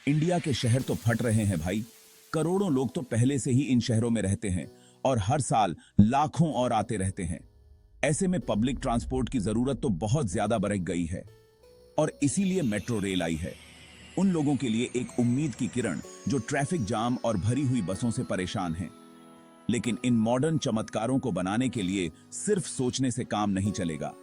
India के शहर तो फट रहे हैं भाई। करोड़ों लोग तो पहले से ही इन शहरों में रहते हैं और हर साल लाखों और आते रहते हैं। ऐसे में पब्लिक ट्रांसपोर्ट की जरूरत तो बहुत ज्यादा बढ़ गई है और इसीलिए मेट्रो रेल आई है। उन लोगों के लिए एक उम्मीद की किरण जो ट्रैफिक जाम और भरी हुई बसों से परेशान हैं। लेकिन इन मॉडर्न चमत्कारों को बनाने के लिए सिर्फ सोचने से काम नहीं चलेगा।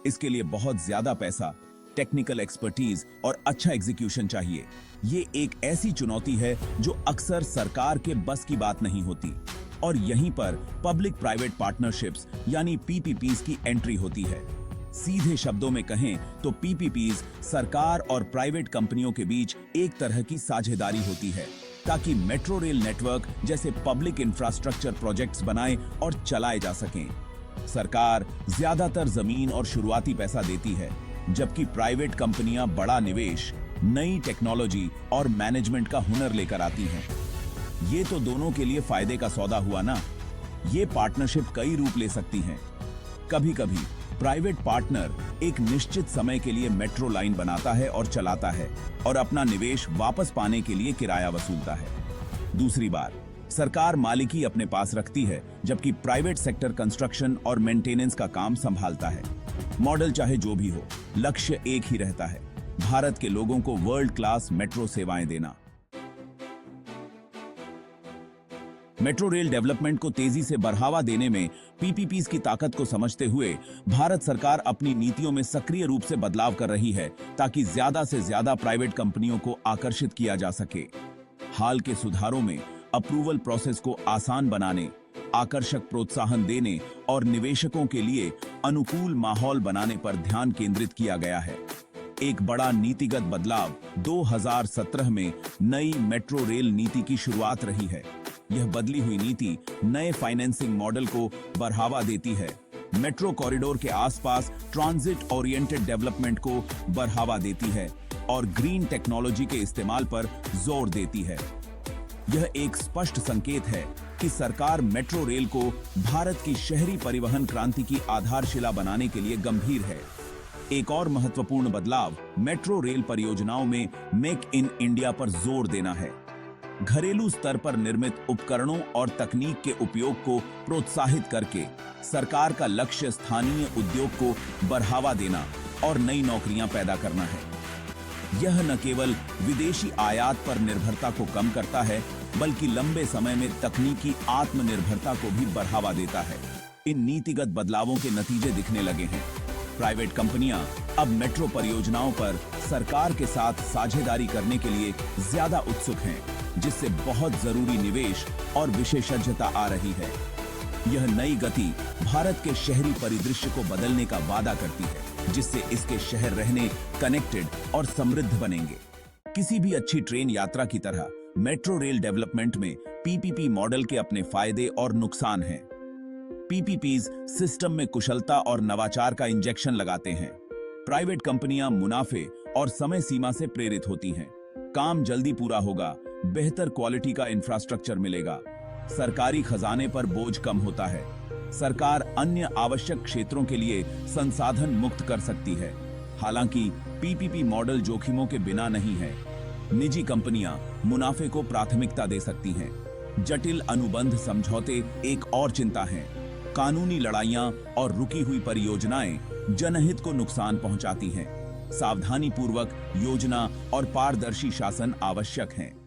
इसके लिए बहुत ज्यादा पैसा, टेक्निकल एक्सपर्टीज और अच्छा एग्जीक्यूशन चाहिए। ये एक ऐसी चुनौती है जो अक्सर सरकार के बस की बात नहीं होती और यहीं पर पब्लिक प्राइवेट पार्टनरशिप्स यानी पीपीपीज की एंट्री होती है। सीधे शब्दों में कहें तो पीपीपीज सरकार और प्राइवेट कंपनियों के बीच एक तरह की साझेदारी होती है ताकि मेट्रो रेल नेटवर्क जैसे पब्लिक इंफ्रास्ट्रक्चर प्रोजेक्ट्स बनाएं और चलाए जा सकें। सरकार ज्यादातर जमीन और शुरुआती पैसा देती है, जबकि प्राइवेट कंपनियां बड़ा निवेश, नई टेक्नोलॉजी और मैनेजमेंट का हुनर लेकर आती हैं। ये तो दोनों के लिए फायदे का सौदा हुआ ना। ये पार्टनरशिप कई रूप ले सकती हैं। कभी कभी प्राइवेट पार्टनर एक निश्चित समय के लिए मेट्रो लाइन बनाता है और चलाता है और अपना निवेश वापस पाने के लिए किराया वसूलता है। दूसरी बार सरकार मालिकी अपने पास रखती है, जबकि प्राइवेट सेक्टर कंस्ट्रक्शन और मेंटेनेंस का काम संभालता है। मॉडल चाहे जो भी हो, लक्ष्य एक ही रहता है, भारत के लोगों को वर्ल्ड क्लास मेट्रो सेवाएं देना। मेट्रो रेल डेवलपमेंट को तेजी से बढ़ावा देने में पीपीपीज की ताकत को समझते हुए भारत सरकार अपनी नीतियों में सक्रिय रूप से बदलाव कर रही है ताकि ज्यादा से ज्यादा प्राइवेट कंपनियों को आकर्षित किया जा सके। हाल के सुधारों में अप्रूवल प्रोसेस को आसान बनाने, आकर्षक प्रोत्साहन देने और निवेशकों के लिए अनुकूल माहौल बनाने पर ध्यान केंद्रित किया गया है। एक बड़ा नीतिगत बदलाव 2017 में नई मेट्रो रेल नीति की शुरुआत रही है। यह बदली हुई नीति नए फाइनेंसिंग मॉडल को बढ़ावा देती है, मेट्रो कॉरिडोर के आसपास ट्रांजिट ओरिएंटेड डेवलपमेंट को बढ़ावा देती है और ग्रीन टेक्नोलॉजी के इस्तेमाल पर जोर देती है। यह एक स्पष्ट संकेत है कि सरकार मेट्रो रेल को भारत की शहरी परिवहन क्रांति की आधारशिला बनाने के लिए गंभीर है। एक और महत्वपूर्ण बदलाव मेट्रो रेल परियोजनाओं में मेक इन इंडिया पर जोर देना है। घरेलू स्तर पर निर्मित उपकरणों और तकनीक के उपयोग को प्रोत्साहित करके सरकार का लक्ष्य स्थानीय उद्योग को बढ़ावा देना और नई नौकरियां पैदा करना है। यह न केवल विदेशी आयात पर निर्भरता को कम करता है, बल्कि लंबे समय में तकनीकी आत्मनिर्भरता को भी बढ़ावा देता है। इन नीतिगत बदलावों के नतीजे दिखने लगे हैं। प्राइवेट कंपनियां अब मेट्रो परियोजनाओं पर सरकार के साथ साझेदारी करने के लिए ज्यादा उत्सुक हैं, जिससे बहुत जरूरी निवेश और विशेषज्ञता आ रही है। यह नई गति भारत के शहरी परिदृश्य को बदलने का वादा करती है, जिससे इसके शहर रहने, कनेक्टेड और समृद्ध बनेंगे। किसी भी अच्छी ट्रेन यात्रा की तरह मेट्रो रेल डेवलपमेंट में पीपीपी मॉडल के अपने फायदे और नुकसान हैं। पीपीपीज सिस्टम में कुशलता और नवाचार का इंजेक्शन लगाते हैं। प्राइवेट कंपनियां मुनाफे और समय सीमा से प्रेरित होती हैं। काम जल्दी पूरा होगा, बेहतर क्वालिटी का इंफ्रास्ट्रक्चर मिलेगा, सरकारी खजाने पर बोझ कम होता है। सरकार अन्य आवश्यक क्षेत्रों के लिए संसाधन मुक्त कर सकती है। हालांकि पीपीपी मॉडल जोखिमों के बिना नहीं है। निजी कंपनियां मुनाफे को प्राथमिकता दे सकती हैं। जटिल अनुबंध समझौते एक और चिंता है। कानूनी लड़ाइयां और रुकी हुई परियोजनाएं जनहित को नुकसान पहुंचाती हैं। सावधानी पूर्वक योजना और पारदर्शी शासन आवश्यक हैं।